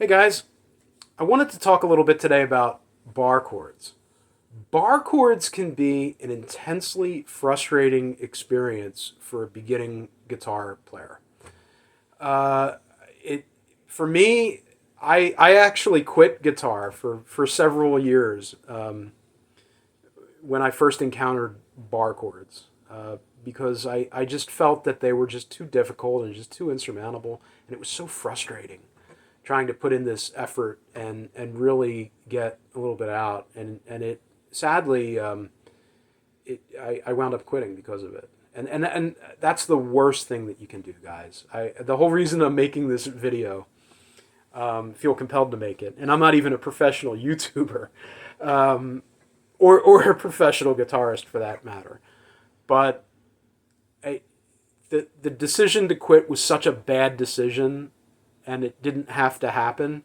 Hey guys, I wanted to talk a little bit today about bar chords. Bar chords can be an intensely frustrating experience for a beginning guitar player. Uh, it for me, I actually quit guitar for several years when I first encountered bar chords because I just felt that they were just too difficult and just too insurmountable, and it was so frustrating trying to put in this effort and really get a little bit out. And it sadly, I wound up quitting because of it. And that's the worst thing that you can do, guys. The whole reason I'm making this video, feel compelled to make it, and I'm not even a professional YouTuber, or a professional guitarist for that matter, but the decision to quit was such a bad decision, and it didn't have to happen,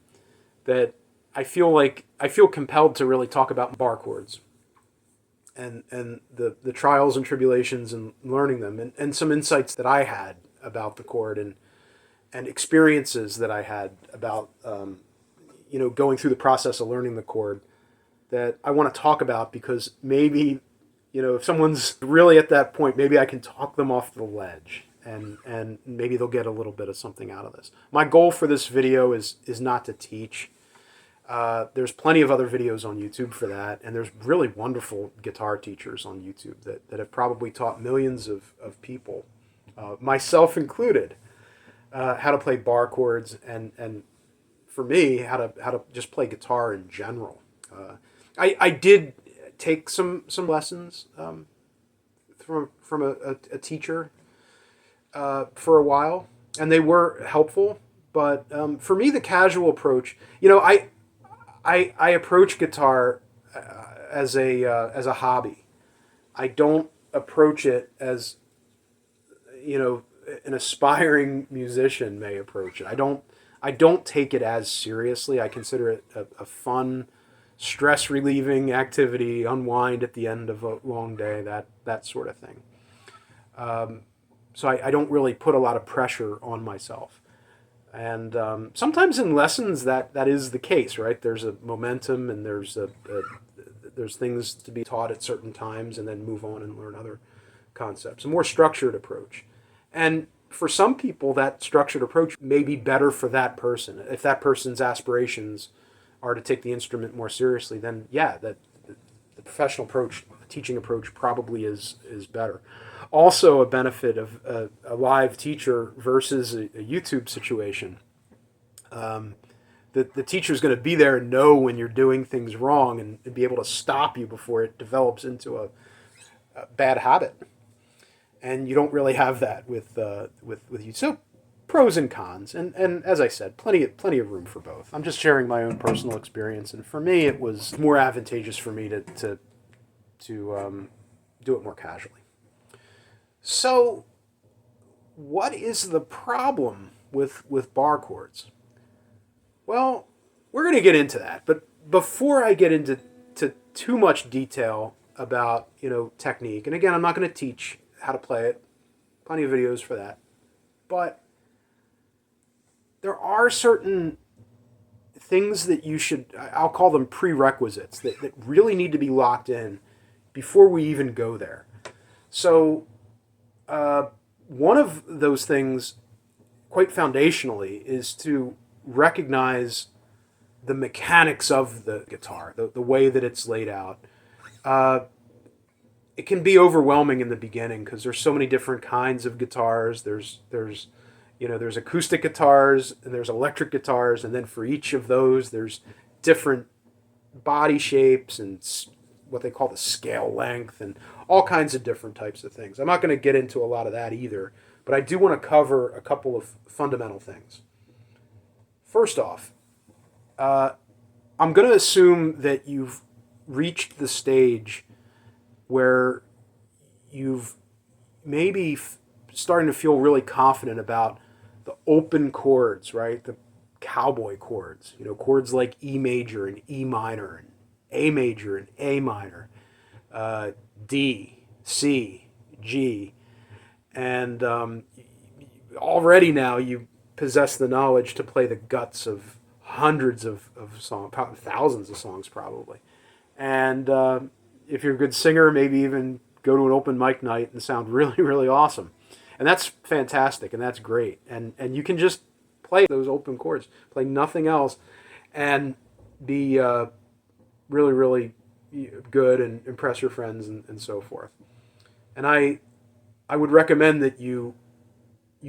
that I feel compelled to really talk about bar chords and the trials and tribulations and learning them, and some insights that I had about the chord, and experiences that I had about going through the process of learning the chord, that I want to talk about, because maybe if someone's really at that point, maybe I can talk them off the ledge, and maybe they'll get a little bit of something out of this. My goal for this video is not to teach. There's plenty of other videos on YouTube for that, and there's really wonderful guitar teachers on YouTube that have probably taught millions of people, myself included, how to play bar chords, and for me, how to just play guitar in general. I did take some lessons from a teacher for a while, and they were helpful. But for me, the casual approach, I approach guitar as a hobby. I don't approach it as an aspiring musician may approach it. I don't take it as seriously. I consider it a fun, stress relieving activity, unwind at the end of a long day, that sort of thing. So I don't really put a lot of pressure on myself. And sometimes in lessons that is the case, right? There's a momentum, and there's things to be taught at certain times, and then move on and learn other concepts. A more structured approach. And for some people, that structured approach may be better for that person. If that person's aspirations are to take the instrument more seriously, then yeah, the professional approach, the teaching approach, probably is better. Also, a benefit of a live teacher versus a YouTube situation. The teacher's going to be there and know when you're doing things wrong, and be able to stop you before it develops into a bad habit. And you don't really have that with you. So pros and cons, and as I said, plenty of room for both. I'm just sharing my own personal experience, and for me, it was more advantageous for me to do it more casually. So, what is the problem with bar chords? Well, we're going to get into that, but before I get into too much detail about technique, and again, I'm not going to teach how to play it. Plenty of videos for that, but there are certain things that I'll call them prerequisites, that really need to be locked in before we even go there. So one of those things, quite foundationally, is to recognize the mechanics of the guitar, the way that it's laid out. It can be overwhelming in the beginning because there's so many different kinds of guitars. There's acoustic guitars, and there's electric guitars, and then for each of those, there's different body shapes and what they call the scale length, and all kinds of different types of things. I'm not going to get into a lot of that either, but I do want to cover a couple of fundamental things. First off, I'm going to assume that you've reached the stage where you've maybe starting to feel really confident about the open chords, right? The cowboy chords, chords like E major and E minor, and A major and A minor, D, C, G, and already now you possess the knowledge to play the guts of hundreds of songs, thousands of songs probably. And if you're a good singer, maybe even go to an open mic night and sound really, really awesome. And that's fantastic, and that's great. And you can just play those open chords, play nothing else, and be really, really good and impress your friends and so forth. And I would recommend that you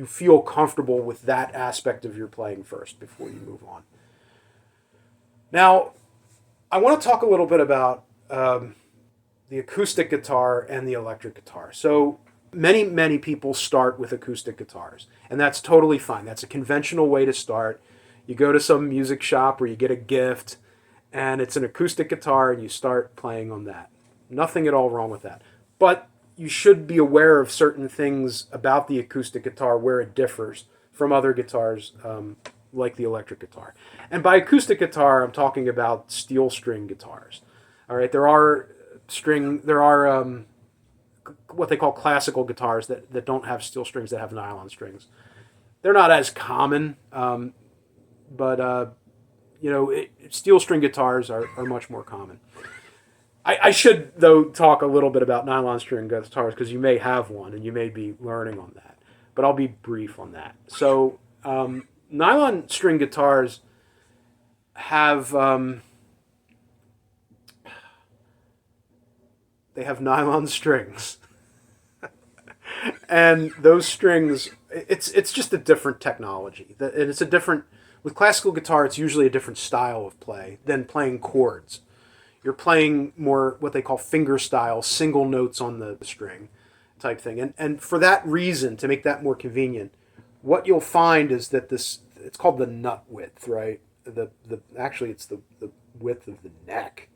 feel comfortable with that aspect of your playing first before you move on. Now, I want to talk a little bit about the acoustic guitar and the electric guitar. So many people start with acoustic guitars, and that's totally fine. That's a conventional way to start. You go to some music shop or you get a gift, and it's an acoustic guitar, and you start playing on that. Nothing at all wrong with that. But you should be aware of certain things about the acoustic guitar where it differs from other guitars, like the electric guitar. And by acoustic guitar, I'm talking about steel string guitars. All right, there are what they call classical guitars that don't have steel strings, that have nylon strings. They're not as common, but steel string guitars are much more common. I should, though, talk a little bit about nylon string guitars because you may have one and you may be learning on that. But I'll be brief on that. So nylon string guitars have they have nylon strings. And those strings, it's just a different technology. And it's a different, with classical guitar, it's usually a different style of play than playing chords. You're playing more what they call finger style, single notes on the string type thing. And for that reason, to make that more convenient, what you'll find is that it's called the nut width, right? Actually, it's the width of the neck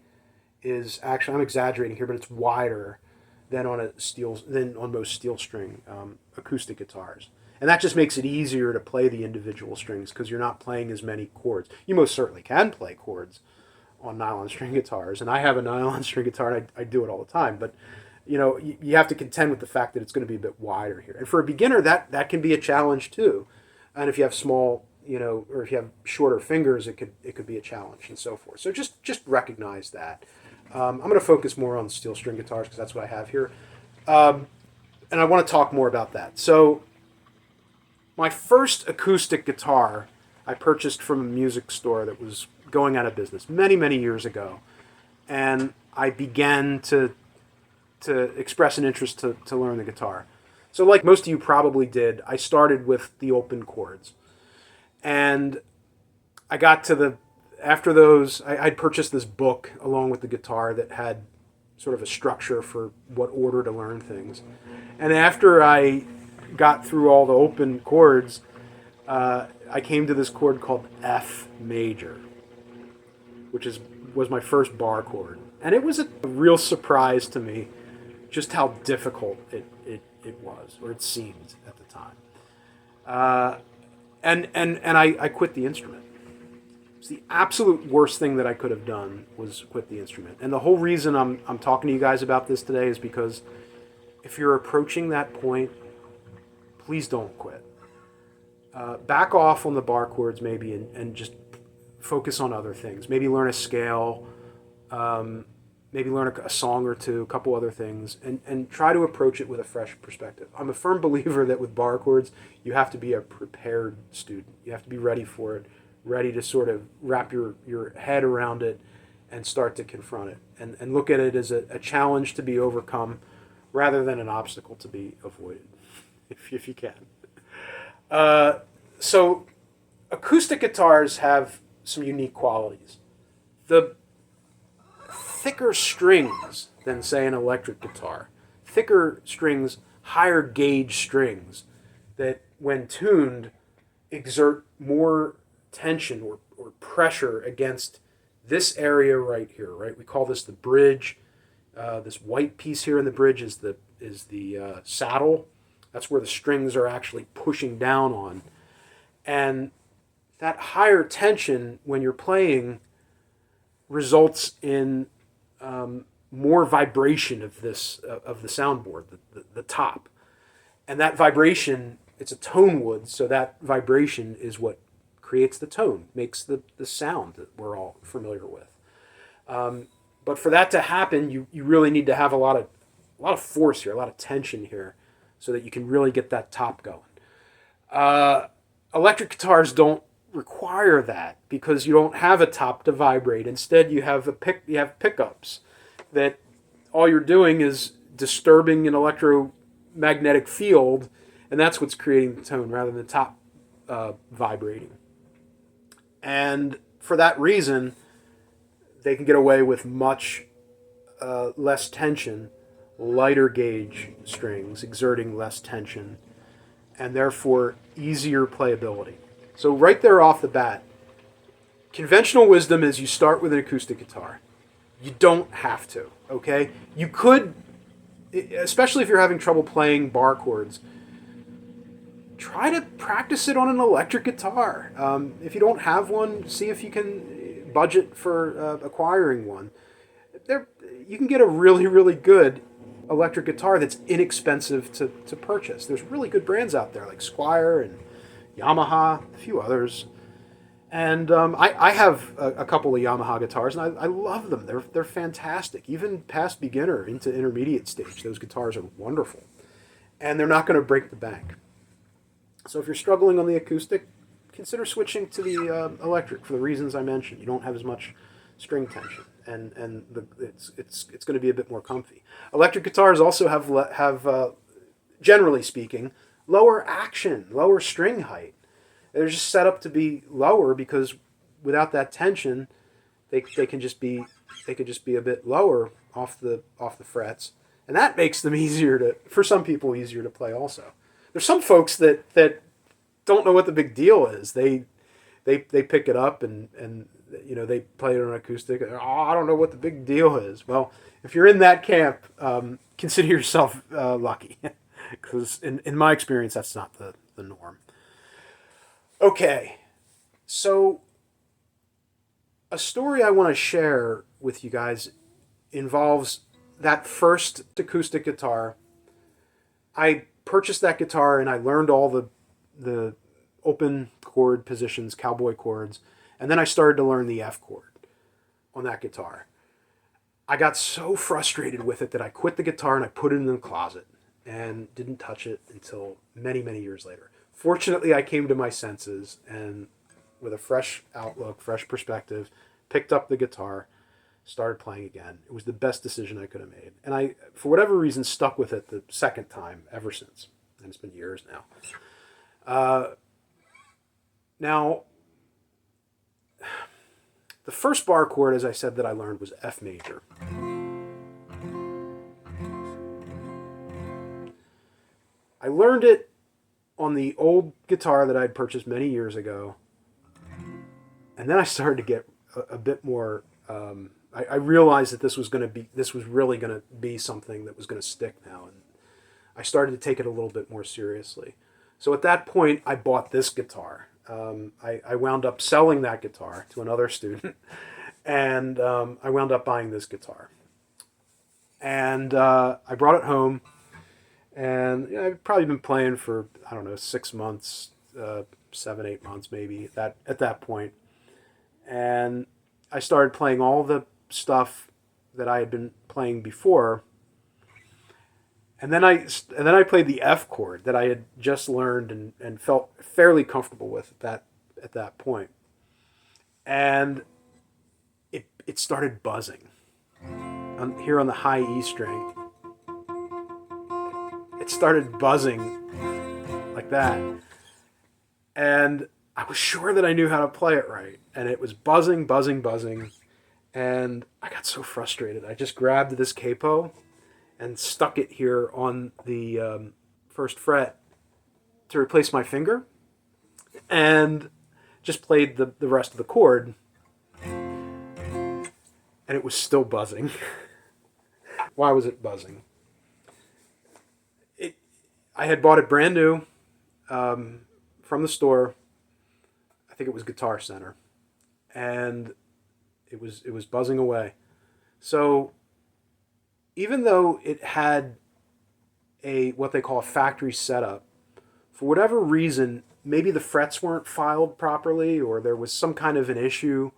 is actually, I'm exaggerating here, but it's wider than on most steel string acoustic guitars. And that just makes it easier to play the individual strings because you're not playing as many chords. You most certainly can play chords on nylon string guitars, and I have a nylon string guitar, and I do it all the time. But you have to contend with the fact that it's going to be a bit wider here. And for a beginner, that can be a challenge too. And if you have small, or if you have shorter fingers, it could be a challenge and so forth. So just recognize that. I'm going to focus more on steel string guitars because that's what I have here. And I want to talk more about that. So my first acoustic guitar I purchased from a music store that was going out of business many years ago. And I began to express an interest to learn the guitar. So like most of you probably did, I started with the open chords. And I got to after those, I'd purchased this book along with the guitar that had sort of a structure for what order to learn things. And after I got through all the open chords, I came to this chord called F major, which was my first bar chord. And it was a real surprise to me just how difficult it was, or it seemed at the time. And I quit the instrument. It's the absolute worst thing that I could have done was quit the instrument. And the whole reason I'm talking to you guys about this today is because if you're approaching that point, please don't quit. Back off on the bar chords maybe and just focus on other things. Maybe learn a scale, maybe learn a song or two, a couple other things, and try to approach it with a fresh perspective. I'm a firm believer that with bar chords, you have to be a prepared student. You have to be ready for it, ready to sort of wrap your head around it and start to confront it and look at it as a challenge to be overcome rather than an obstacle to be avoided, if you can. So acoustic guitars have some unique qualities. The thicker strings than, say, an electric guitar, thicker strings, higher gauge strings that when tuned exert more tension or pressure against this area right here, right? We call this the bridge. This white piece here in the bridge is the saddle. That's where the strings are actually pushing down on. And that higher tension when you're playing results in more vibration of the soundboard, the top. And that vibration, it's a tone wood, so that vibration is what creates the tone, makes the sound that we're all familiar with. But for that to happen, you really need to have a lot of force here, a lot of tension here, so that you can really get that top going. Electric guitars don't require that because you don't have a top to vibrate. Instead, you have pickups that all you're doing is disturbing an electromagnetic field, and that's what's creating the tone rather than the top vibrating. And for that reason, they can get away with much less tension, lighter gauge strings, exerting less tension, and therefore easier playability. So right there off the bat, conventional wisdom is you start with an acoustic guitar. You don't have to, okay? You could, especially if you're having trouble playing bar chords, try to practice it on an electric guitar. If you don't have one, see if you can budget for acquiring one. You can get a really, really good electric guitar that's inexpensive to purchase. There's really good brands out there like Squier and Yamaha, a few others. And I have a couple of Yamaha guitars, and I love them. They're fantastic. Even past beginner into intermediate stage, those guitars are wonderful. And they're not going to break the bank. So if you're struggling on the acoustic, consider switching to the electric for the reasons I mentioned. You don't have as much string tension, and it's going to be a bit more comfy. Electric guitars also have generally speaking, lower action, lower string height. They're just set up to be lower because without that tension, they can just be a bit lower off the frets, and that makes them for some people easier to play also. There's some folks that don't know what the big deal is. They pick it up and they play it on acoustic. Oh, I don't know what the big deal is. Well, if you're in that camp, consider yourself lucky, because in my experience, that's not the norm. Okay, so a story I want to share with you guys involves that first acoustic guitar. I purchased that guitar and I learned all the open chord positions, cowboy chords, and then I started to learn the F chord on that guitar. I got so frustrated with it that I quit the guitar and I put it in the closet and didn't touch it until many, many years later. Fortunately, I came to my senses and with a fresh outlook, fresh perspective, picked up the guitar, started playing again. It was the best decision I could have made. And I, for whatever reason, stuck with it the second time ever since. And it's been years now. Now, the first bar chord, as I said, that I learned was F major. I learned it on the old guitar that I'd purchased many years ago. And then I started to get a bit more... I realized that this was really going to be something that was going to stick now, and I started to take it a little bit more seriously. So at that point, I bought this guitar. I wound up selling that guitar to another student, and I wound up buying this guitar. And I brought it home, and I've probably been playing for 6 months, 7, 8 months maybe at that point, and I started playing all the stuff that I had been playing before, and then I played the F chord that I had just learned and felt fairly comfortable with at that point, and it started buzzing here on the high E string. It started buzzing like that, and I was sure that I knew how to play it right, and it was buzzing, and I got so frustrated. I just grabbed this capo and stuck it here on the first fret to replace my finger, and just played the rest of the chord, and it was still buzzing. Why was it buzzing? I had bought it brand new from the store. I think it was Guitar Center, and it was buzzing away. So even though it had what they call a factory setup, for whatever reason, maybe the frets weren't filed properly, or there was some kind of an issue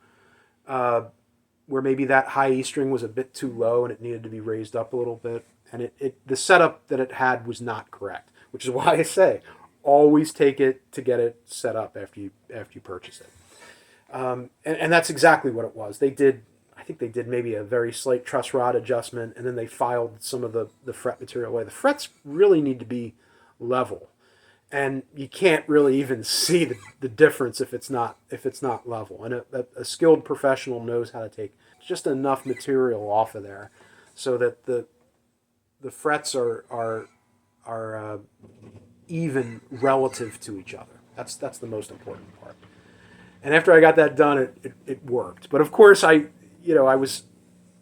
where maybe that high E string was a bit too low and it needed to be raised up a little bit. And the setup that it had was not correct, which is why I say always take it to get it set up after you purchase it. And that's exactly what it was. I think they did maybe a very slight truss rod adjustment, and then they filed some of the fret material away. The frets really need to be level, and you can't really even see the difference if it's not level. And a skilled professional knows how to take just enough material off of there so that the frets are even relative to each other. That's the most important part. And after I got that done, it worked. But of course, I was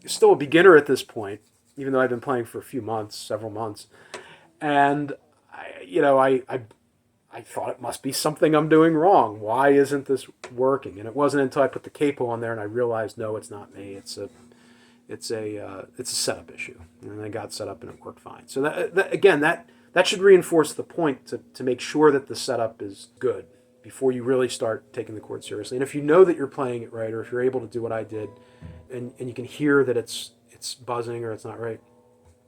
still a beginner at this point, even though I've been playing for a few months, several months, and I thought it must be something I'm doing wrong. Why isn't this working? And it wasn't until I put the capo on there and I realized, no, it's not me. It's a setup issue. And I got set up and it worked fine. So that should reinforce the point to make sure that the setup is good before you really start taking the chord seriously. And if you know that you're playing it right, or if you're able to do what I did, and you can hear that it's buzzing or it's not right,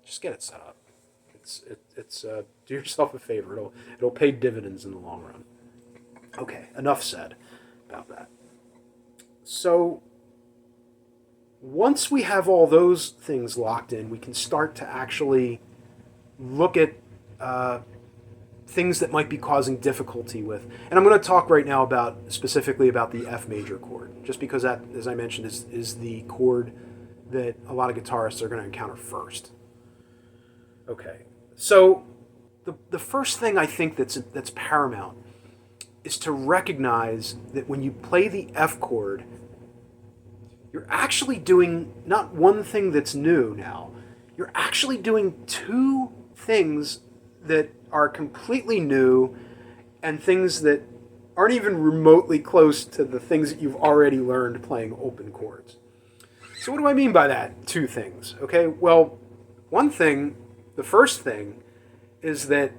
just get it set up. Do yourself a favor. It'll pay dividends in the long run. Okay, enough said about that. So once we have all those things locked in, we can start to actually look at things that might be causing difficulty with. And I'm going to talk right now specifically about the F major chord, just because that, as I mentioned, is the chord that a lot of guitarists are going to encounter first. Okay, so the first thing I think that's paramount is to recognize that when you play the F chord, you're actually doing not one thing that's new now. You're actually doing two things that are completely new and things that aren't even remotely close to the things that you've already learned playing open chords. So what do I mean by that? Two things. Okay, well, the first thing is that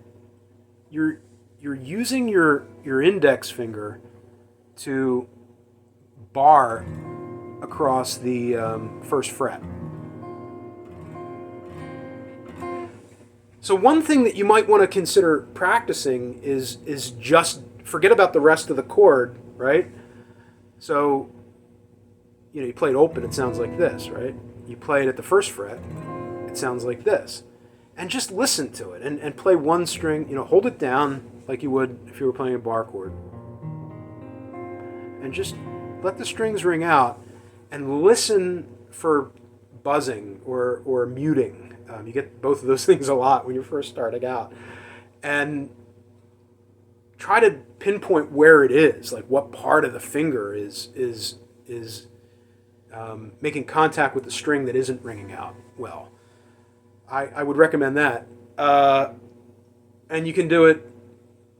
you're using your index finger to bar across the first fret. So one thing that you might want to consider practicing is just forget about the rest of the chord, right? So, you play it open, it sounds like this, right? You play it at the first fret, it sounds like this. And just listen to it and play one string, hold it down like you would if you were playing a bar chord. And just let the strings ring out and listen for buzzing or muting. You get both of those things a lot when you're first starting out. And try to pinpoint where it is, like what part of the finger is making contact with the string that isn't ringing out well. I would recommend that. And you can do it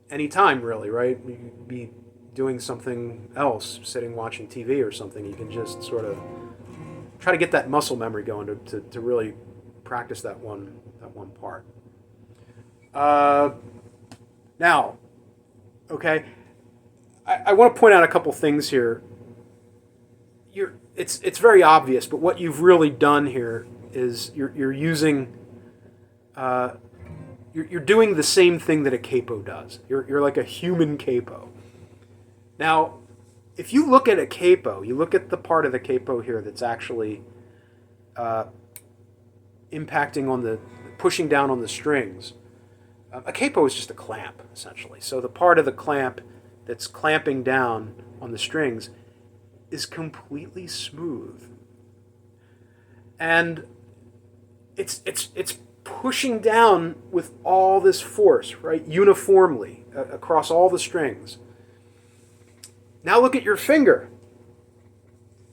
anytime, really, right? You could be doing something else, sitting watching TV or something. You can just sort of try to get that muscle memory going to really practice that one part. Now, okay, I want to point out a couple things here. It's very obvious, but what you've really done here is you're using you're doing the same thing that a capo does. You're like a human capo. Now, if you look at a capo, you look at the part of the capo here that's actually impacting on pushing down on the strings. A capo is just a clamp, essentially. So the part of the clamp that's clamping down on the strings is completely smooth. And it's pushing down with all this force, right? Uniformly across all the strings. Now look at your finger.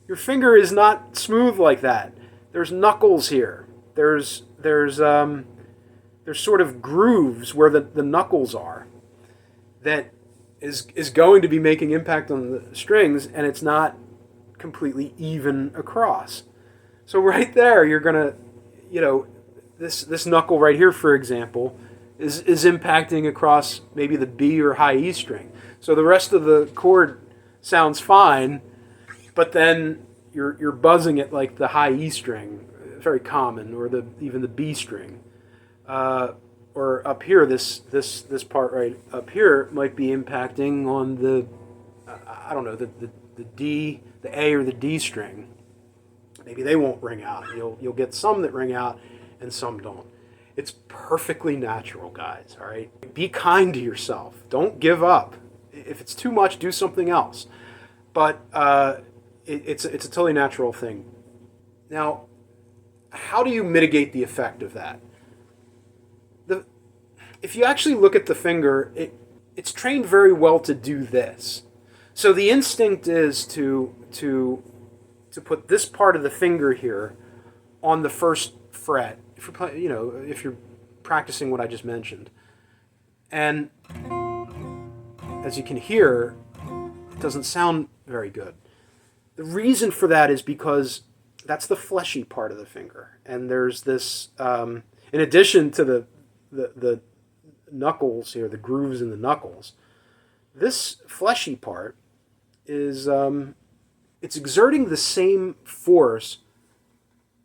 Your finger is not smooth like that. There's knuckles here. There's sort of grooves where the knuckles are that is going to be making impact on the strings, and it's not completely even across. So right there, you're gonna, this knuckle right here, for example, is impacting across maybe the B or high E string. So the rest of the chord sounds fine, but then you're buzzing it like the high E string, very common, or even the B string. Or up here, this part right up here might be impacting on the, I don't know, the D, the A or the D string. Maybe they won't ring out. You'll get some that ring out and some don't. It's perfectly natural, guys, all right? Be kind to yourself. Don't give up. If it's too much, do something else. But it's a totally natural thing. Now, how do you mitigate the effect of that? If you actually look at the finger, it's trained very well to do this. So the instinct is to put this part of the finger here on the first fret. If you're practicing what I just mentioned, and as you can hear, it doesn't sound very good. The reason for that is because that's the fleshy part of the finger, and there's this. In addition to the knuckles here, the grooves in the knuckles, this fleshy part is it's exerting the same force,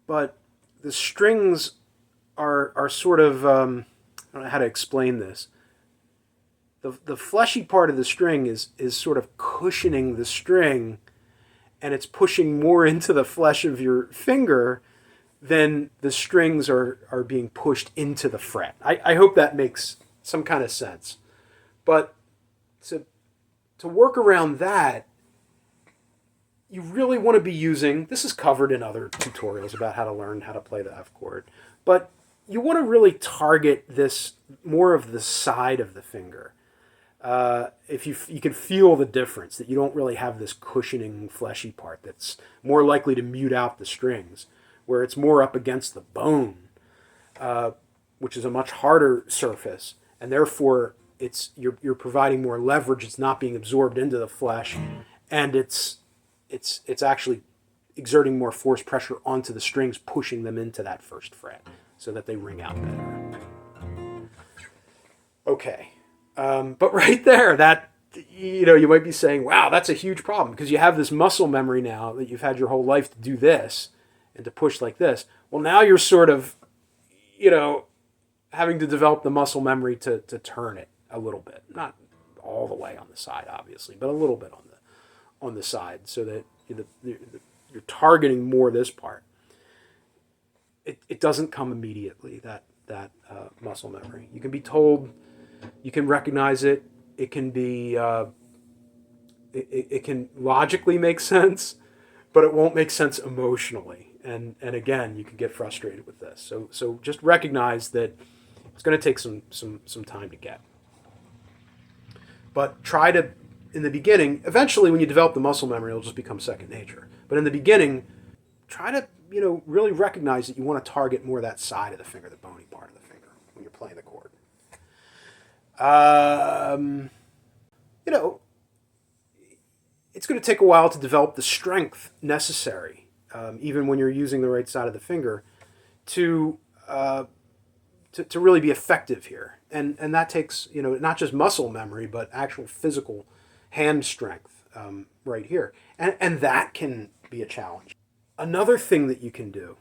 but the strings are sort of I don't know how to explain this. The fleshy part of the string is sort of cushioning the string, and it's pushing more into the flesh of your finger than the strings are being pushed into the fret. I hope that makes some kind of sense. But to work around that, you really want to be using, this is covered in other tutorials about how to learn how to play the F chord, but you want to really target this more of the side of the finger. If you can feel the difference, that you don't really have this cushioning fleshy part that's more likely to mute out the strings, where it's more up against the bone, which is a much harder surface, and therefore you're providing more leverage. It's not being absorbed into the flesh, and it's actually exerting more force pressure onto the strings, pushing them into that first fret so that they ring out better. Okay, but right there, that you might be saying, wow, that's a huge problem, because you have this muscle memory now that you've had your whole life to do this and to push like this. Well, now you're sort of, having to develop the muscle memory to turn it a little bit, not all the way on the side, obviously, but a little bit on the side, so that you're targeting more this part. It doesn't come immediately, that muscle memory. You can be told, you can recognize it. It can be, it can logically make sense, but it won't make sense emotionally. And again, you can get frustrated with this. So just recognize that it's going to take some time to get. But try to, in the beginning, eventually when you develop the muscle memory, it'll just become second nature. But in the beginning, try to really recognize that you want to target more that side of the finger, the bony part of the finger, when you're playing the chord. It's going to take a while to develop the strength necessary, even when you're using the right side of the finger, to really be effective here. And that takes, not just muscle memory, but actual physical hand strength right here. And that can be a challenge. Another thing that you can do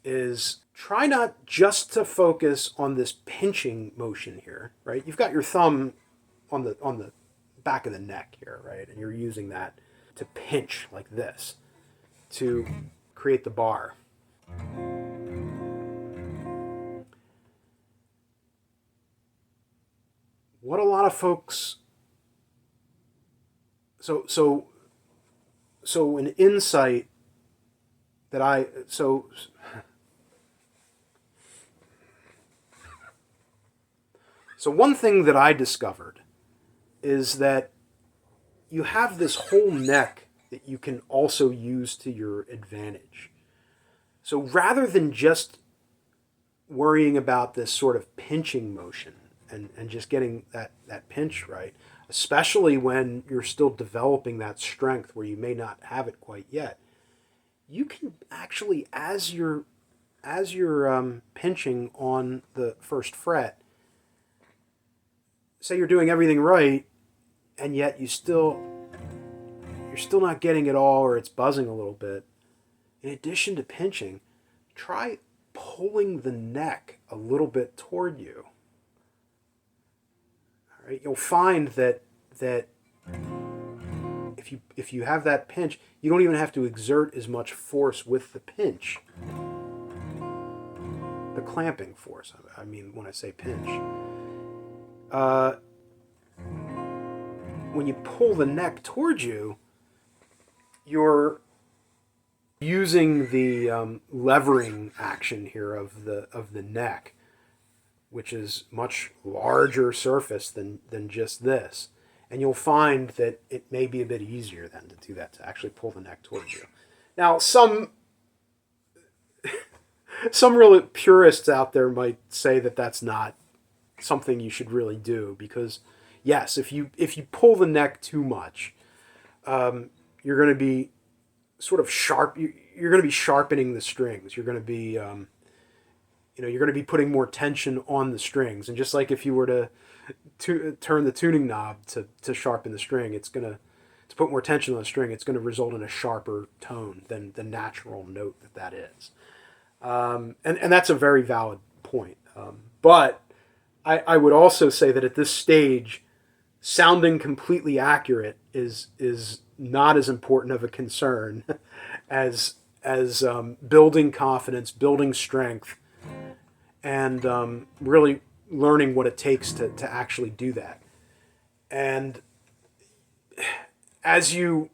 is try not just to focus on this pinching motion here, right? You've got your thumb on the back of the neck here, right? And you're using that to pinch like this to create the bar. What a lot of folks, so an insight that So one thing that I discovered is that you have this whole neck that you can also use to your advantage. So rather than just worrying about this sort of pinching motion and just getting that pinch right, especially when you're still developing that strength where you may not have it quite yet, you can actually, as you're pinching on the first fret, say you're doing everything right, and yet you're still not getting it all, or it's buzzing a little bit. In addition to pinching, try pulling the neck a little bit toward you. All right, you'll find that if you have that pinch, you don't even have to exert as much force with the pinch. The clamping force, I mean, when I say pinch. When you pull the neck towards you, you're using the levering action here of the neck, which is much larger surface than just this. And you'll find that it may be a bit easier then to do that, to actually pull the neck towards you. Now, some real purists out there might say that that's not something you should really do, because yes, if you pull the neck too much, you're going to be sort of sharp. You're going to be sharpening the strings. You're going to be you're going to be putting more tension on the strings. And just like if you were to turn the tuning knob to sharpen the string, it's going to put more tension on the string. It's going to result in a sharper tone than the natural note that is. And that's a very valid point. But I would also say that at this stage, sounding completely accurate is not as important of a concern as building confidence, building strength, and really learning what it takes to actually do that. And as you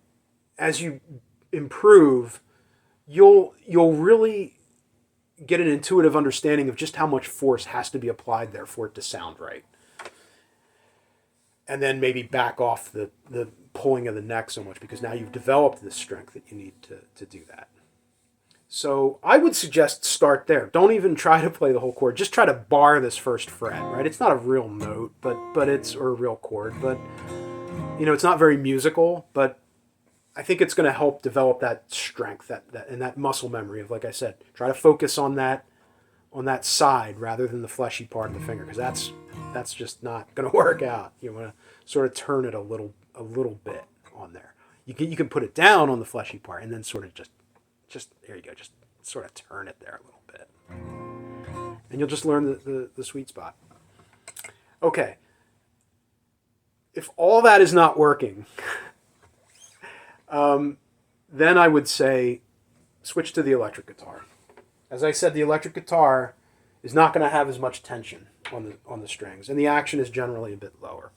improve, you'll really get an intuitive understanding of just how much force has to be applied there for it to sound right. And then maybe back off the pulling of the neck so much, because now you've developed the strength that you need to do that. So I would suggest start there. Don't even try to play the whole chord. Just try to bar this first fret, right? It's not a real note, but it's, or a real chord, but it's not very musical, but I think it's going to help develop that strength, that and that muscle memory of, like I said, try to focus on that side rather than the fleshy part of the finger, because that's just not going to work out. You want to sort of turn it a little bit on there. You can put it down on the fleshy part and then sort of just there you go, just sort of turn it there a little bit, and you'll just learn the sweet spot. Okay, if all that is not working, then I would say switch to the electric guitar. As I said, the electric guitar is not going to have as much tension on the strings, and the action is generally a bit lower.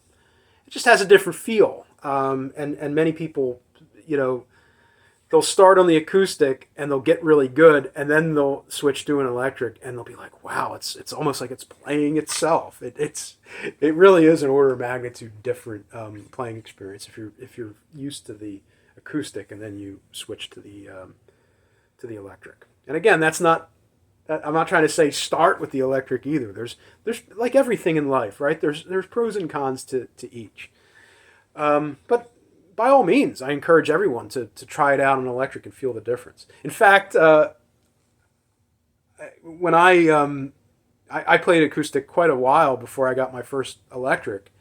It just has a different feel, and many people, they'll start on the acoustic and they'll get really good, and then they'll switch to an electric and they'll be like, wow, it's almost like it's playing itself. It really is an order of magnitude different playing experience if you're used to the acoustic and then you switch to the electric. And again, that's not, I'm not trying to say start with the electric either. There's like everything in life, right? There's pros and cons to each. But by all means, I encourage everyone to try it out on electric and feel the difference. In fact, when I played acoustic quite a while before I got my first electric,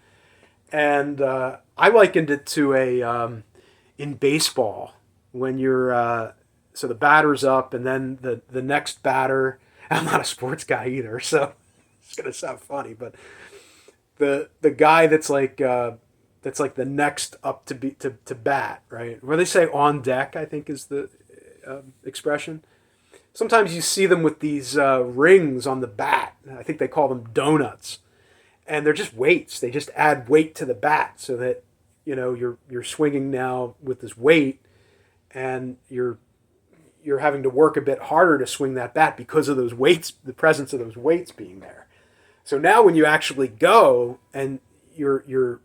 and I likened it to in baseball, when you're so the batter's up, and then the next batter. I'm not a sports guy either, so it's gonna sound funny, but the guy that's like the next up to bat, right? Where they say on deck, I think is the expression. Sometimes you see them with these rings on the bat. I think they call them donuts, and they're just weights. They just add weight to the bat so that you're swinging now with this weight, and you're having to work a bit harder to swing that bat because of those weights, the presence of those weights being there. So now when you actually go and you're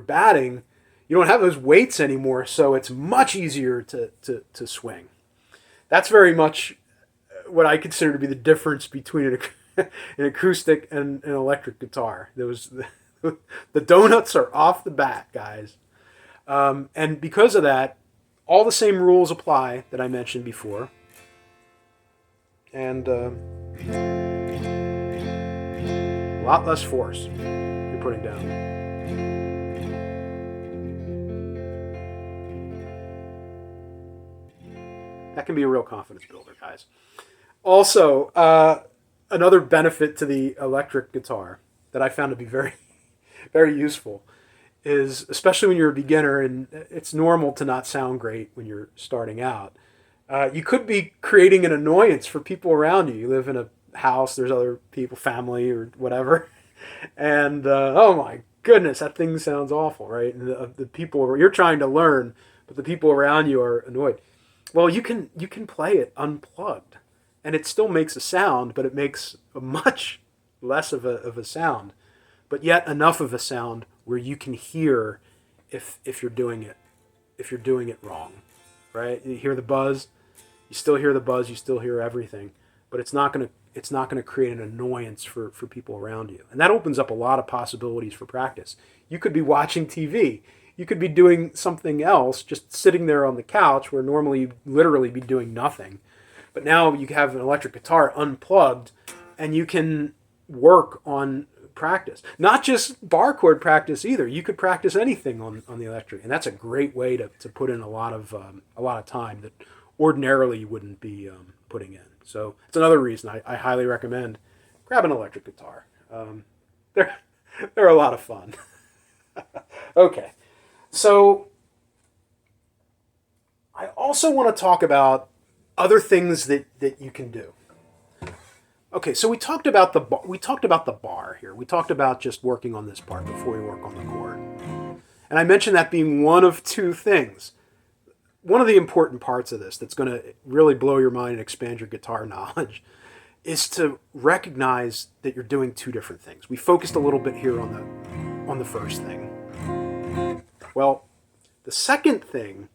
batting, you don't have those weights anymore, so it's much easier to swing. That's very much what I consider to be the difference between an acoustic and an electric guitar. The donuts are off the bat, guys. And because of that, all the same rules apply that I mentioned before. And a lot less force you're putting down. That can be a real confidence builder, guys. Also, another benefit to the electric guitar that I found to be very, very useful is, especially when you're a beginner and it's normal to not sound great when you're starting out, you could be creating an annoyance for people around you. You live in a house, there's other people, family or whatever, and oh my goodness, that thing sounds awful, right? And the people you're trying to learn, but the people around you are annoyed. Well, you can play it unplugged, and it still makes a sound, but it makes a much less of a sound, but yet enough of a sound where you can hear if you're doing it wrong, right? You hear the buzz, you still hear the buzz, you still hear everything, but it's not gonna create an annoyance for people around you, and that opens up a lot of possibilities for practice. You could be watching TV. You could be doing something else, just sitting there on the couch where normally you'd literally be doing nothing. But now you have an electric guitar unplugged, and you can work on practice. Not just bar chord practice either. You could practice anything on the electric, and that's a great way to put in a lot of time that ordinarily you wouldn't be putting in. So it's another reason I highly recommend grab an electric guitar. They're a lot of fun. Okay. So I also want to talk about other things that you can do. Okay, so we talked about the bar here. We talked about just working on this part before we work on the chord. And I mentioned that being one of two things. One of the important parts of this that's going to really blow your mind and expand your guitar knowledge is to recognize that you're doing two different things. We focused a little bit here on the first thing. Well, the second thing,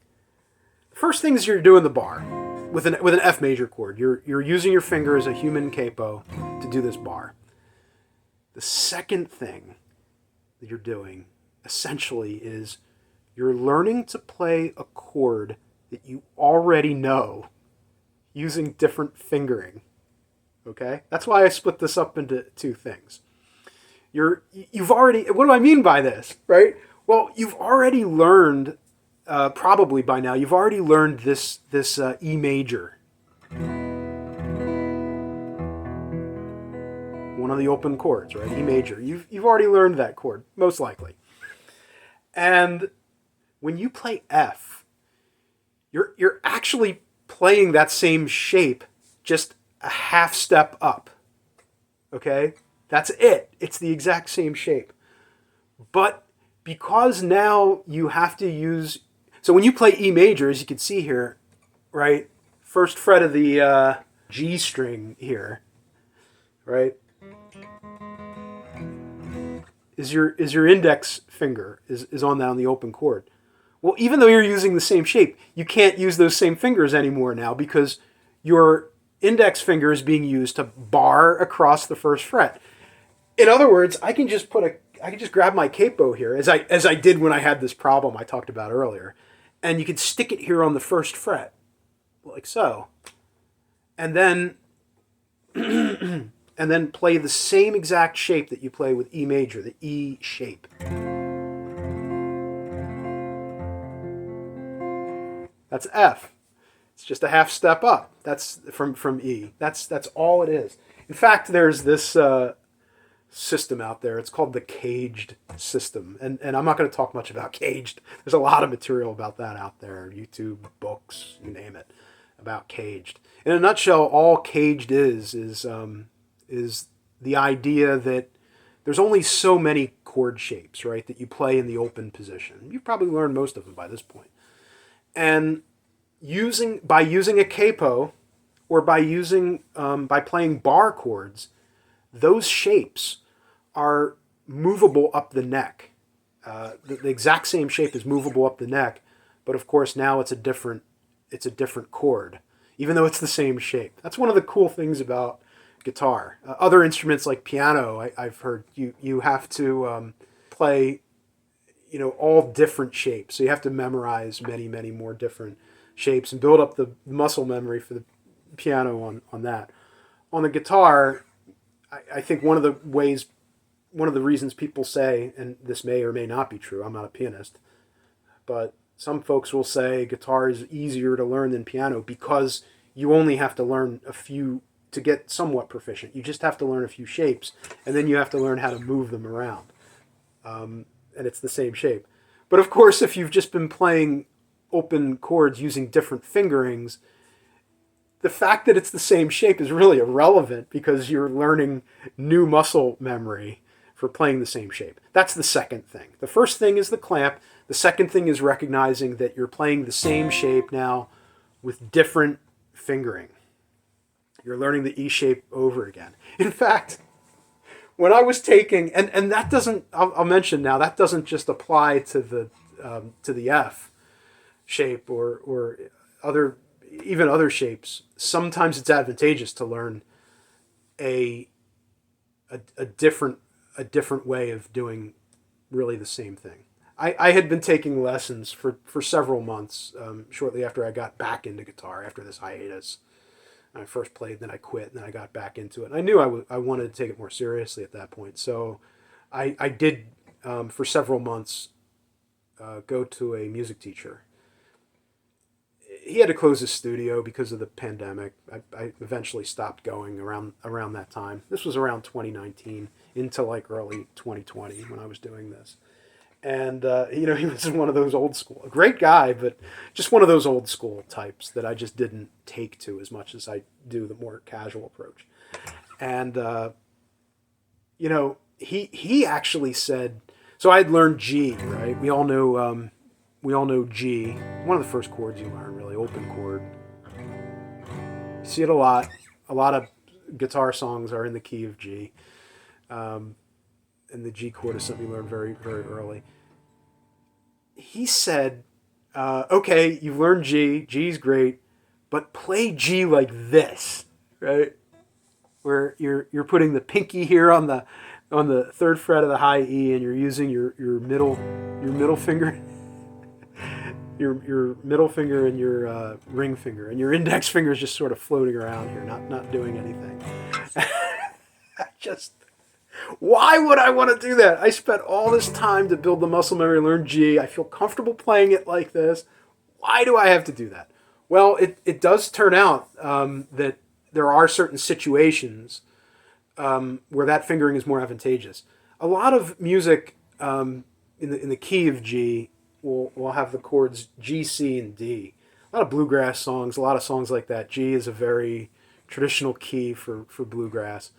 the first thing is you're doing the bar with an F major chord. You're using your finger as a human capo to do this bar. The second thing that you're doing essentially is you're learning to play a chord that you already know using different fingering. Okay? That's why I split this up into two things. You've already, what do I mean by this, right? Well, you've already learned, probably by now, you've already learned this E major. One of the open chords, right? E major. You've already learned that chord, most likely. And when you play F, you're actually playing that same shape, just a half step up. Okay? That's it. It's the exact same shape. But because now you have to use... So when you play E major, as you can see here, right? First fret of the G string here, right? Is your index finger is on that on the open chord. Well, even though you're using the same shape, you can't use those same fingers anymore now because your index finger is being used to bar across the first fret. In other words, I can just grab my capo here, as I did when I had this problem I talked about earlier, and you can stick it here on the first fret, like so, and then and then play the same exact shape that you play with E major, the E shape. That's F. It's just a half step up. That's from E. That's all it is. In fact, there's this system out there. It's called the caged system. And I'm not going to talk much about caged. There's a lot of material about that out there. YouTube, books, you name it, about caged. In a nutshell, all caged is the idea that there's only so many chord shapes, right, that you play in the open position. You've probably learned most of them by this point. And by using a capo or by playing bar chords, those shapes are movable up the neck. The exact same shape is movable up the neck, but of course now it's a different chord, even though it's the same shape. That's one of the cool things about guitar. Other instruments like piano, I've heard you have to play, all different shapes. So you have to memorize many, many more different shapes and build up the muscle memory for the piano on that. On the guitar, I think one of the reasons people say, and this may or may not be true, I'm not a pianist, but Some folks will say guitar is easier to learn than piano because you only have to learn a few to get somewhat proficient. You just have to learn a few shapes, and then you have to learn how to move them around. And it's the same shape. But of course, if you've just been playing open chords using different fingerings, the fact that it's the same shape is really irrelevant because you're learning new muscle memory for playing the same shape. That's the second thing. The first thing is the clamp. The second thing is recognizing that you're playing the same shape now with different fingering. You're learning the E shape over again. In fact, when I was taking, and that doesn't, I'll mention now, that doesn't just apply to the F shape or other, even other shapes. Sometimes it's advantageous to learn a different way of doing really the same thing. I had been taking lessons for several months shortly after I got back into guitar after this hiatus. I first played, then I quit, and then I got back into it. And I knew I wanted to take it more seriously at that point. So I did, for several months, go to a music teacher. He had to close his studio because of the pandemic. I eventually stopped going around that time. This was around 2019 into like early 2020 when I was doing this. And, he was one of those old school, a great guy, but just one of those old school types that I just didn't take to as much as I do the more casual approach. And, he actually said, so I'd learned G, right? We all know G, one of the first chords you learn, really, open chord. You see it a lot. A lot of guitar songs are in the key of G. And the G chord is something you learn very, very early. He said, okay, you've learned G. G's great, but play G like this, right? Where you're putting the pinky here on the third fret of the high E, and you're using your middle finger, your middle finger and your ring finger, and your index finger is just sort of floating around here, not doing anything. Why would I want to do that? I spent all this time to build the muscle memory, learn G. I feel comfortable playing it like this. Why do I have to do that? Well, it does turn out that there are certain situations where that fingering is more advantageous. A lot of music in the key of G will have the chords G, C, and D. A lot of bluegrass songs, a lot of songs like that. G is a very traditional key for bluegrass.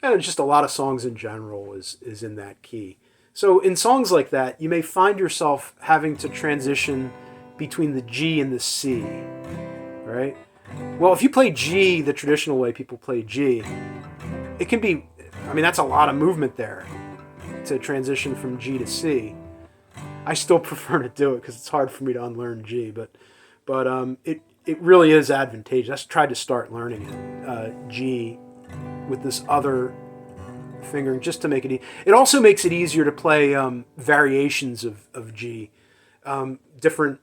And just a lot of songs in general is in that key. So in songs like that, you may find yourself having to transition between the G and the C, right? Well, if you play G the traditional way people play G, it can be, that's a lot of movement there to transition from G to C. I still prefer to do it because it's hard for me to unlearn G, but it really is advantageous. I tried to start learning it, G, with this other fingering just to make it it also makes it easier to play variations of G, different.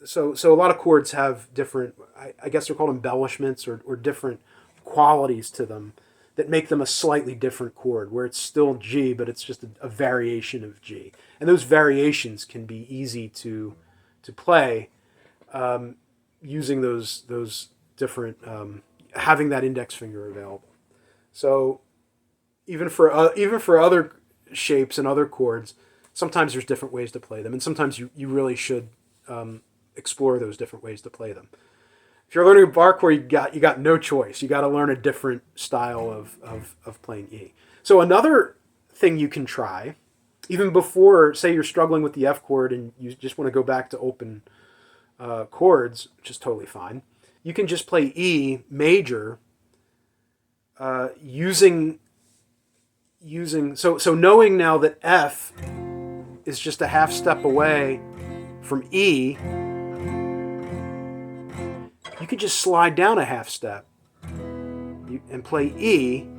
So a lot of chords have different, I guess they're called embellishments or different qualities to them that make them a slightly different chord, where it's still G, but it's just a variation of G. And those variations can be easy to play using those different, having that index finger available. So even for other shapes and other chords, sometimes there's different ways to play them, and sometimes you really should explore those different ways to play them. If you're learning a bar chord, you got no choice. You got to learn a different style of playing E. So another thing you can try, even before, say you're struggling with the F chord and you just want to go back to open chords, which is totally fine. You can just play E major. Using so knowing now that F is just a half step away from E, you could just slide down a half step and play E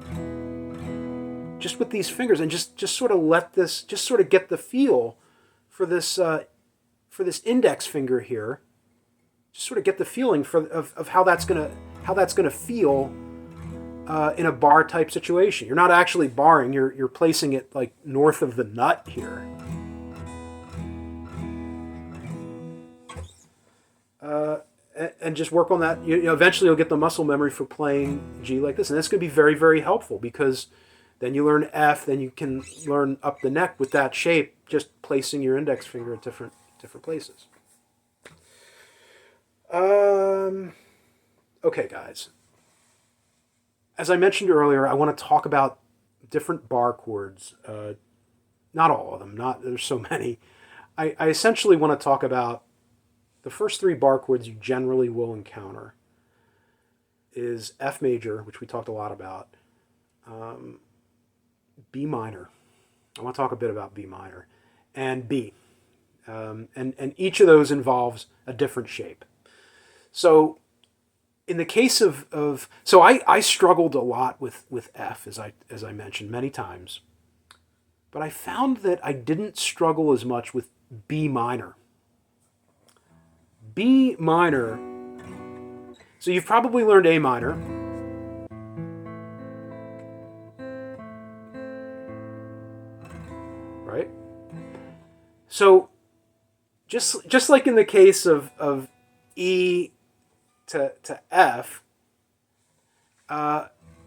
just with these fingers, and just sort of just sort of get the feel for this index finger here. Just sort of get the feeling of how that's gonna feel. In a bar type situation. You're not actually barring, you're placing it like north of the nut here. and just work on that. You know, eventually you'll get the muscle memory for playing G like this, and that's going to be very, very helpful because then you learn F, then you can learn up the neck with that shape, just placing your index finger at different places. Okay, guys. As I mentioned earlier, I want to talk about different bar chords. Not all of them. There's so many. I essentially want to talk about the first three bar chords you generally will encounter is F major, which we talked a lot about, B minor. I want to talk a bit about B minor, and B. And each of those involves a different shape. So in the case of so I struggled a lot with F, as I mentioned many times, but I found that I didn't struggle as much with B minor. B minor, so you've probably learned A minor. Right? So just like in the case of E to F,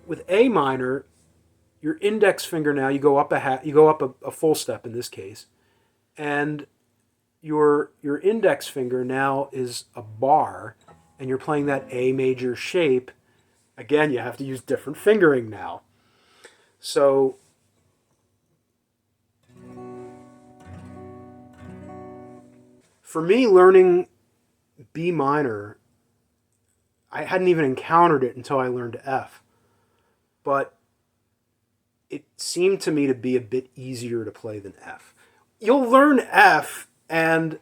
with A minor, your index finger now you go up a full step in this case, and your index finger now is a bar, and you're playing that A major shape. Again, you have to use different fingering now. So for me, learning B minor, I hadn't even encountered it until I learned F. But it seemed to me to be a bit easier to play than F. You'll learn F, and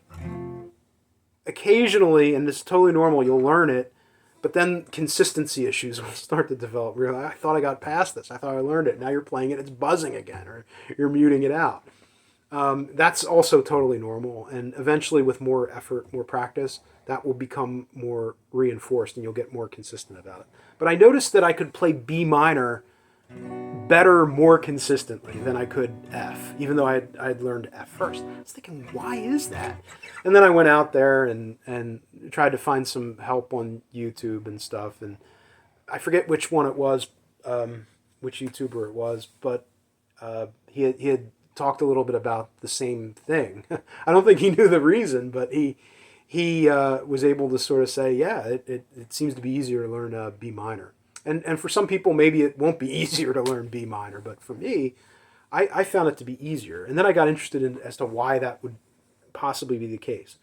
occasionally, and it's totally normal, you'll learn it, but then consistency issues will start to develop. I thought I got past this. I thought I learned it. Now you're playing it, it's buzzing again, or you're muting it out. That's also totally normal, and eventually with more effort, more practice, that will become more reinforced and you'll get more consistent about it. But I noticed that I could play B minor better, more consistently than I could F, even though I'd learned F first. I was thinking, why is that? And then I went out there and tried to find some help on YouTube and stuff, and I forget which one it was, which YouTuber it was, but he had talked a little bit about the same thing. I don't think he knew the reason, but he was able to sort of say, yeah, it seems to be easier to learn B minor. And for some people, maybe it won't be easier to learn B minor, but for me, I found it to be easier. And then I got interested in as to why that would possibly be the case.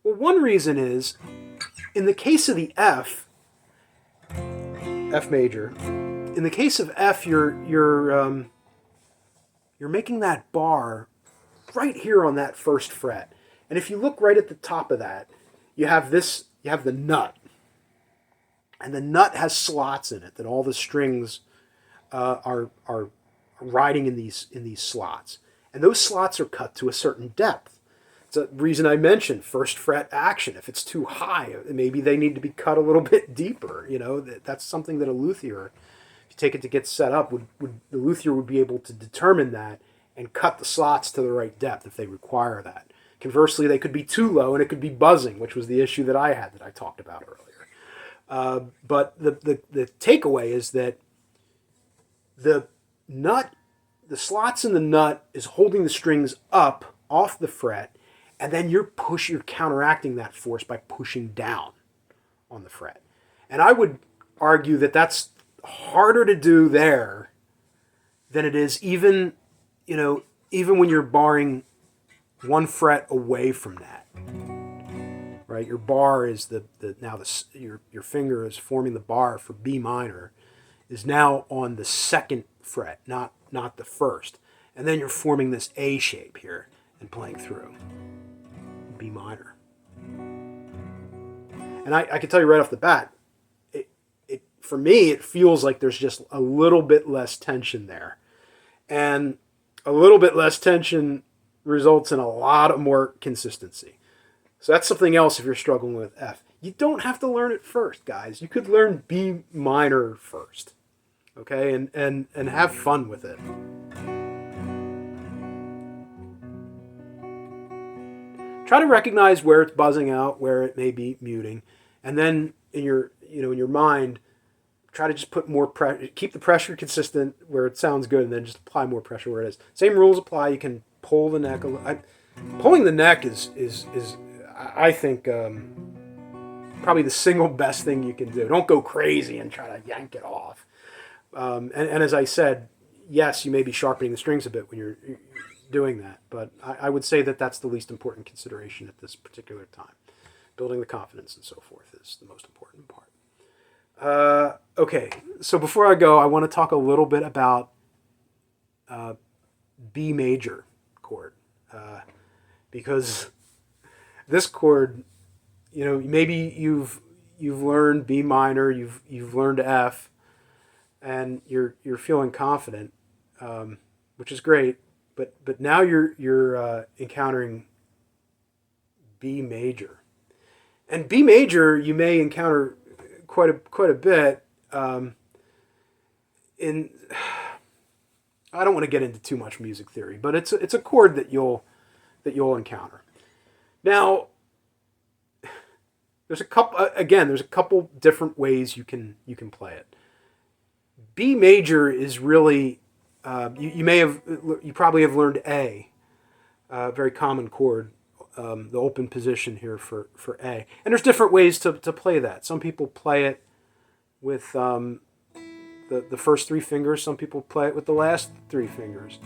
Well, one reason is, in the case of the F major, in the case of F, you're making that bar right here on that first fret. And if you look right at the top of that, you have the nut. And the nut has slots in it that all the strings are riding in these slots. And those slots are cut to a certain depth. It's a reason I mentioned first fret action. If it's too high, maybe they need to be cut a little bit deeper. You know, that's something that a luthier, if you take it to get set up, the luthier would be able to determine that and cut the slots to the right depth if they require that. Conversely, they could be too low and it could be buzzing, which was the issue that I had that I talked about earlier. But the takeaway is that the slots in the nut is holding the strings up off the fret, and then you're counteracting that force by pushing down on the fret. And I would argue that that's harder to do there than it is even when you're barring one fret away from that. Right, your bar is your finger is forming the bar for B minor, is now on the second fret, not the first, and then you're forming this A shape here and playing through B minor. And I can tell you right off the bat, it for me it feels like there's just a little bit less tension there, and a little bit less tension results in a lot of more consistency. So that's something else if you're struggling with F. You don't have to learn it first, guys. You could learn B minor first, okay, and have fun with it. try to recognize where it's buzzing out, where it may be muting, and then in your in your mind, try to just put more pressure, keep the pressure consistent where it sounds good, and then just apply more pressure where it is. Same rules apply. You can pull the neck. Pulling the neck is I think probably the single best thing you can do. Don't go crazy and try to yank it off. And as I said, yes, you may be sharpening the strings a bit when you're doing that, but I would say that that's the least important consideration at this particular time. Building the confidence and so forth is the most important part. Okay, so before I go, I want to talk a little bit about B major chord, because this chord, maybe you've learned B minor, you've learned F, and you're feeling confident, which is great. But now you're encountering B major, and B major you may encounter quite a bit. In I don't want to get into too much music theory, but it's a chord that you'll encounter. Now, there's a couple different ways you can play it. B major is really you probably have learned A, very common chord, the open position here for A. And there's different ways to play that. Some people play it with the first three fingers. Some people play it with the last three fingers.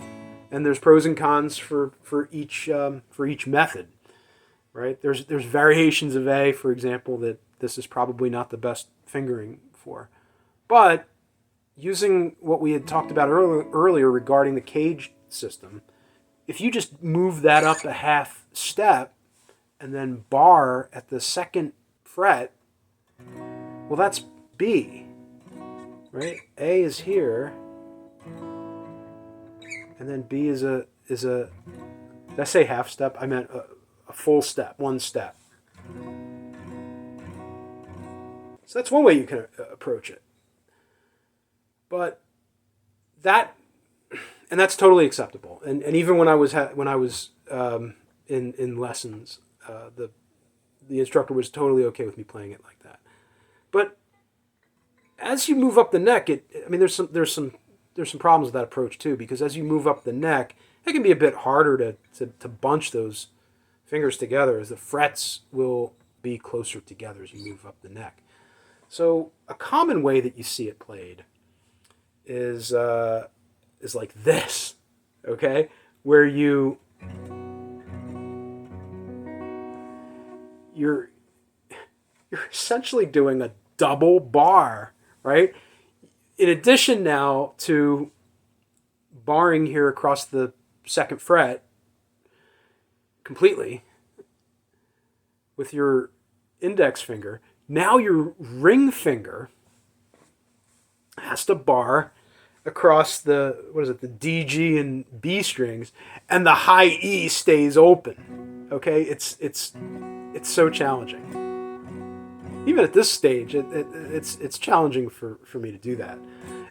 And there's pros and cons for each method, right? There's variations of A, for example, that this is probably not the best fingering for. But using what we had talked about earlier regarding the cage system, if you just move that up a half step and then bar at the second fret, well, that's B, right? A is here, and then B is a did I say half step? I meant a full step, one step. So that's one way you can approach it. But that's totally acceptable. And even when I was in lessons, the instructor was totally okay with me playing it like that. But as you move up the neck, there's some problems with that approach too, because as you move up the neck, it can be a bit harder to bunch those fingers together, as the frets will be closer together as you move up the neck. So a common way that you see it played is like this, okay? Where you're essentially doing a double bar, right? In addition now to barring here across the second fret completely with your index finger, now your ring finger has to bar across the D, G, and B strings, and the high E stays open. Okay, it's so challenging. Even at this stage, it's challenging for me to do that.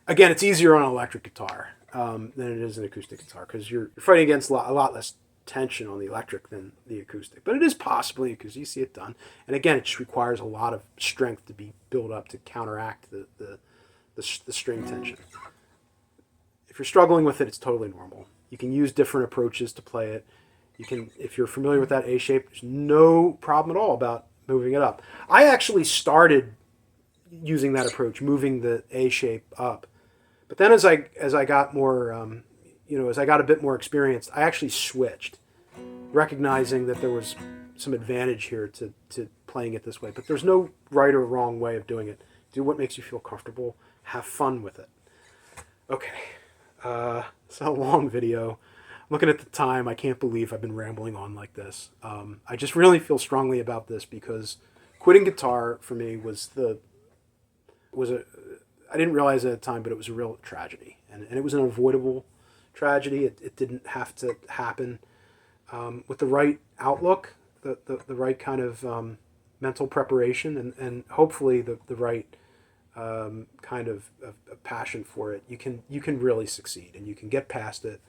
Again, it's easier on an electric guitar than it is an acoustic guitar, because you're fighting against a lot less tension on the electric than the acoustic. But it is possibly, because you see it done. And again, it just requires a lot of strength to be built up to counteract the string tension. If you're struggling with it, it's totally normal. You can use different approaches to play it. You can, if you're familiar with that A shape, there's no problem at all about moving it up. I actually started using that approach, moving the A shape up. But then as I got more, as I got a bit more experienced, I actually switched, recognizing that there was some advantage here to playing it this way. But there's no right or wrong way of doing it. Do what makes you feel comfortable. Have fun with it. Okay. It's a long video. Looking at the time, I can't believe I've been rambling on like this. I just really feel strongly about this because quitting guitar for me I didn't realize at the time, but it was a real tragedy. And it was an avoidable tragedy. It didn't have to happen. With the right outlook, the right kind of mental preparation, and hopefully the right kind of passion for it, you can really succeed, and you can get past it.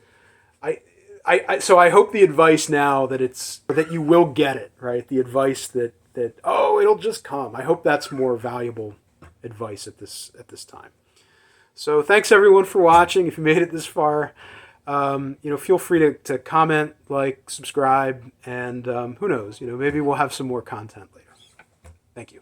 So I hope the advice now that you will get it, right? The advice that oh, it'll just come. I hope that's more valuable advice at this time. So thanks everyone for watching. If you made it this far, feel free to comment, like, subscribe, and who knows, maybe we'll have some more content later. Thank you.